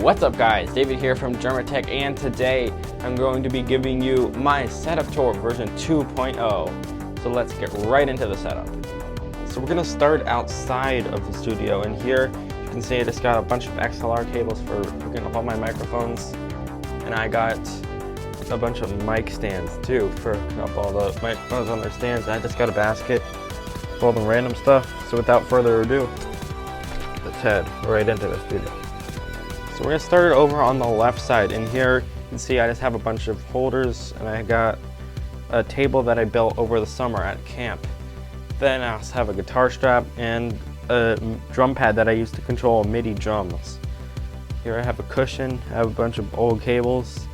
What's up guys, David here from Germatech, and today I'm going to be giving you my setup tour version 2.0. So let's get right into the setup. So we're going to start outside of the studio, and here you can see I just got a bunch of XLR cables for hooking up all my microphones, and I got a bunch of mic stands too for hooking up all the microphones on their stands. I just got a basket with all the random stuff. So without further ado, let's head right into the studio. So we're gonna start over on the left side, and here you can see I just have a bunch of holders, and I got a table that I built over the summer at camp. Then I also have a guitar strap and a drum pad that I use to control MIDI drums. Here I have a cushion, I have a bunch of old cables.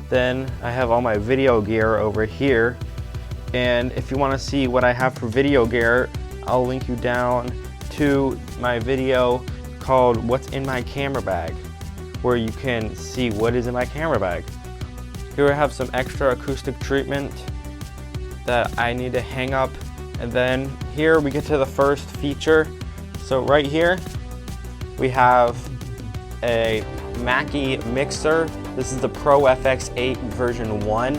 Then I have all my video gear over here, and if you want to see what I have for video gear, I'll link you down to my video called What's in My Camera Bag, where you can see what is in my camera bag. Here I have some extra acoustic treatment that I need to hang up, and then here we get to the first feature. So right here we have a Mackie mixer. This is the Pro FX8 version 1,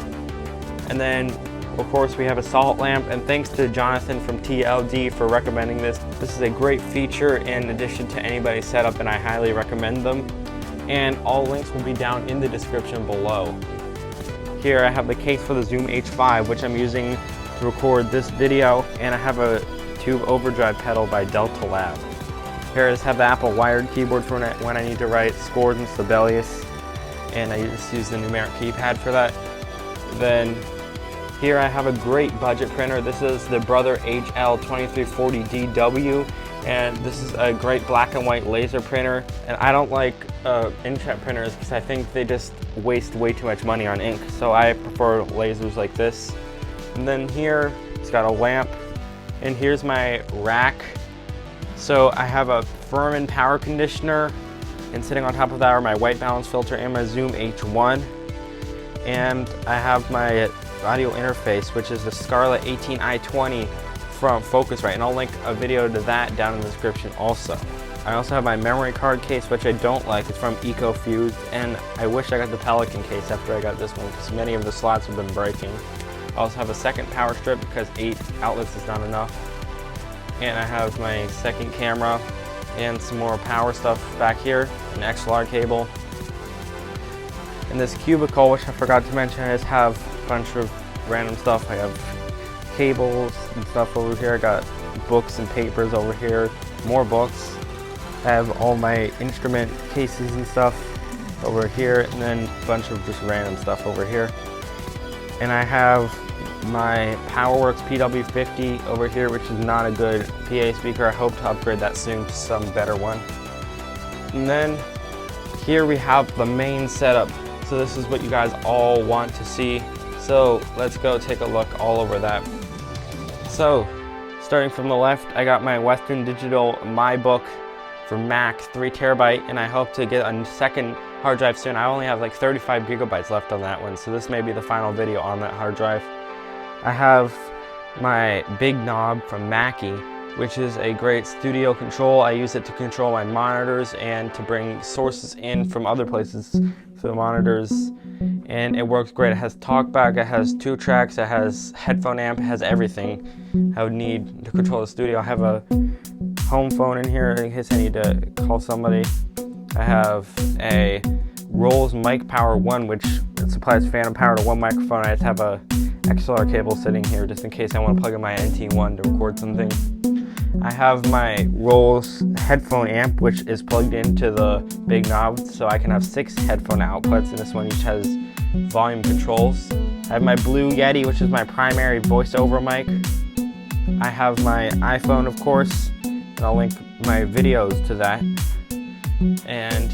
and then of course we have a salt lamp, and thanks to Jonathan from TLD for recommending this. This is a great feature in addition to anybody's setup, and I highly recommend them. And all links will be down in the description below. Here I have the case for the Zoom H5, which I'm using to record this video, and I have a tube overdrive pedal by Delta Lab. Here I just have the Apple wired keyboard for when I need to write scores and Sibelius, and I just use the numeric keypad for that. Then here I have a great budget printer. This is the Brother HL2340DW, and this is a great black and white laser printer. And I don't like inkjet printers because I think they just waste way too much money on ink, so I prefer lasers like this. And then here it's got a lamp, and here's my rack. So I have a Furman power conditioner, and sitting on top of that are my white balance filter and my Zoom H1. And I have my audio interface, which is the Scarlett 18i20 from Focusrite, and I'll link a video to that down in the description also. I also have my memory card case, which I don't like. It's from EcoFused, and I wish I got the Pelican case after I got this one because many of the slots have been breaking. I also have a second power strip because 8 outlets is not enough. And I have my second camera and some more power stuff back here, an XLR cable. In this cubicle, which I forgot to mention, I just have a bunch of random stuff. I have cables and stuff over here. I got books and papers over here, more books. I have all my instrument cases and stuff over here, and then a bunch of just random stuff over here. And I have my PowerWorks PW50 over here, which is not a good PA speaker. I hope to upgrade that soon to some better one. And then here we have the main setup. So this is what you guys all want to see. So let's go take a look all over that. So starting from the left, I got my Western Digital MyBook for Mac, 3 terabyte, and I hope to get a second hard drive soon. I only have like 35 gigabytes left on that one, so this may be the final video on that hard drive. I have my Big Knob from Mackie, which is a great studio control. I use it to control my monitors and to bring sources in from other places for the monitors, and it works great. It has TalkBack, it has 2 tracks, it has headphone amp, it has everything I would need to control the studio. I have a home phone in here in case I need to call somebody. I have a Rolls Mic Power 1, which supplies phantom power to one microphone. I just have a XLR cable sitting here just in case I want to plug in my NT1 to record something. I have my Rolls headphone amp, which is plugged into the Big Knob, so I can have 6 headphone outputs, and this one each has volume controls. I have my Blue Yeti, which is my primary voiceover mic. I have my iPhone, of course, and I'll link my videos to that. And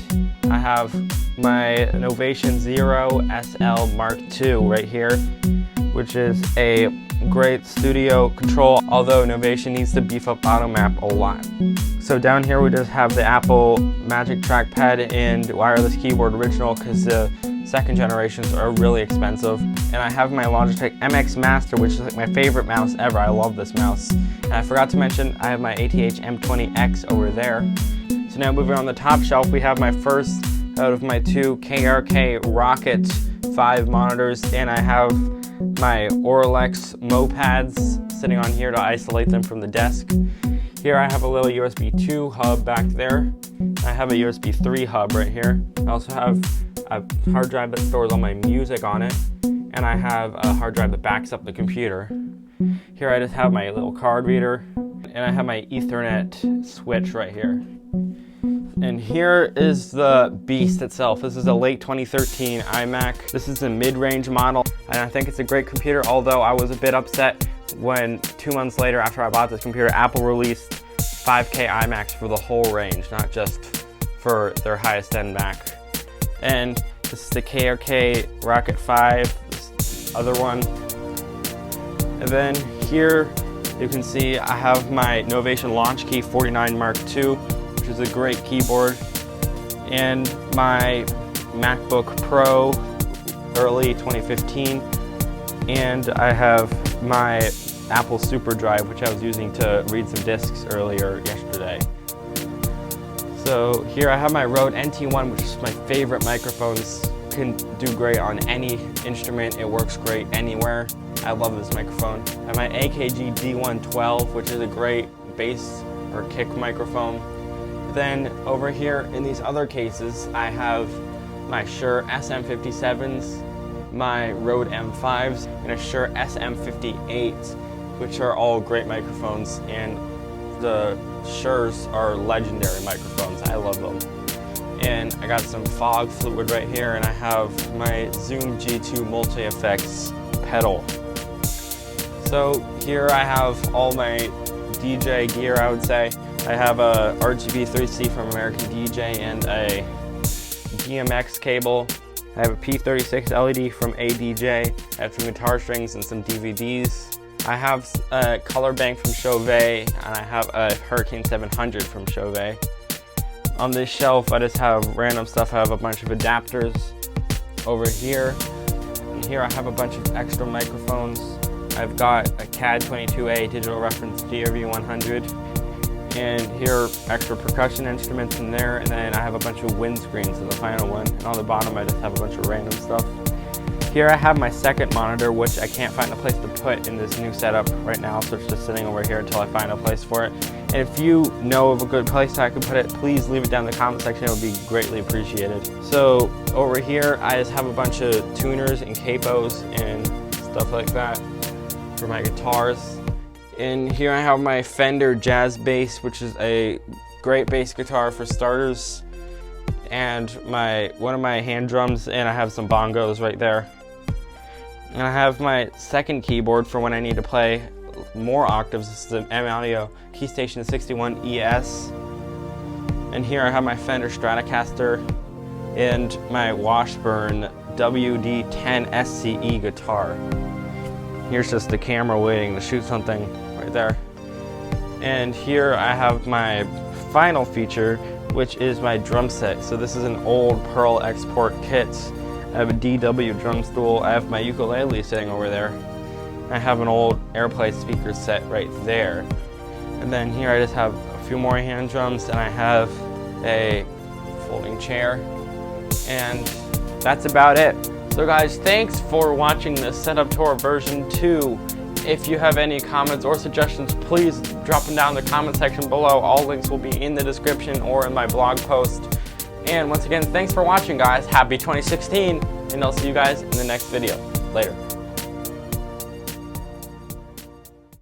I have my Novation Zero SL Mark II right here, which is a great studio control, although Novation needs to beef up AutoMap a lot. So down here we just have the Apple Magic Trackpad and wireless keyboard original because the second generations are really expensive. And I have my Logitech MX Master, which is like my favorite mouse ever. I love this mouse. And I forgot to mention I have my ATH M20X over there. So now moving on the top shelf, we have my first out of my two KRK Rocket 5 monitors, and I have my Auralex Mopads sitting on here to isolate them from the desk. Here I have a little USB 2 hub back there. I have a USB 3 hub right here. I also have a hard drive that stores all my music on it, and I have a hard drive that backs up the computer. Here I just have my little card reader, and I have my Ethernet switch right here. And here is the beast itself. This is a late 2013 iMac. This is a mid-range model, and I think it's a great computer, although I was a bit upset when 2 months later after I bought this computer, Apple released 5K iMacs for the whole range, not just for their highest end Mac. And this is the KRK Rocket 5, this other one. And then here you can see I have my Novation Launchkey 49 Mark II, which is a great keyboard, and my MacBook Pro early 2015, and I have my Apple SuperDrive, which I was using to read some discs earlier yesterday. So here I have my Rode NT1, which is my favorite microphones. Can do great on any instrument. It works great anywhere. I love this microphone. I have my AKG D112, which is a great bass or kick microphone. Then over here in these other cases, I have my Shure SM57s, my Rode M5s, and a Shure SM58s, which are all great microphones, and the Shures are legendary microphones. I love them. And I got some fog fluid right here, and I have my Zoom G2 Multi-Effects pedal. So here I have all my DJ gear, I would say. I have a RGB 3C from American DJ and a DMX cable. I have a P36 LED from ADJ. I have some guitar strings and some DVDs. I have a color bank from Chauvet, and I have a Hurricane 700 from Chauvet. On this shelf, I just have random stuff. I have a bunch of adapters over here. And here I have a bunch of extra microphones. I've got a CAD-22A digital reference DRV-100. And here are extra percussion instruments in there. And then I have a bunch of windscreens in the final one. And on the bottom, I just have a bunch of random stuff. Here I have my second monitor, which I can't find a place to put in this new setup right now, so it's just sitting over here until I find a place for it. And if you know of a good place I can put it, please leave it down in the comment section. It would be greatly appreciated. So over here, I just have a bunch of tuners and capos and stuff like that for my guitars. And here I have my Fender Jazz Bass, which is a great bass guitar for starters, and one of my hand drums, and I have some bongos right there. And I have my second keyboard for when I need to play more octaves. This is an M-Audio Keystation 61 ES. And here I have my Fender Stratocaster and my Washburn WD-10 SCE guitar. Here's just the camera waiting to shoot something right there. And here I have my final feature, which is my drum set. So this is an old Pearl Export kit. I have a DW drum stool. I have my ukulele sitting over there. I have an old Airplay speaker set right there. And then here I just have a few more hand drums, and I have a folding chair. And that's about it. So guys, thanks for watching this setup tour version 2. If you have any comments or suggestions, please drop them down in the comment section below. All links will be in the description or in my blog post. And once again, thanks for watching, guys. Happy 2016, and I'll see you guys in the next video. Later.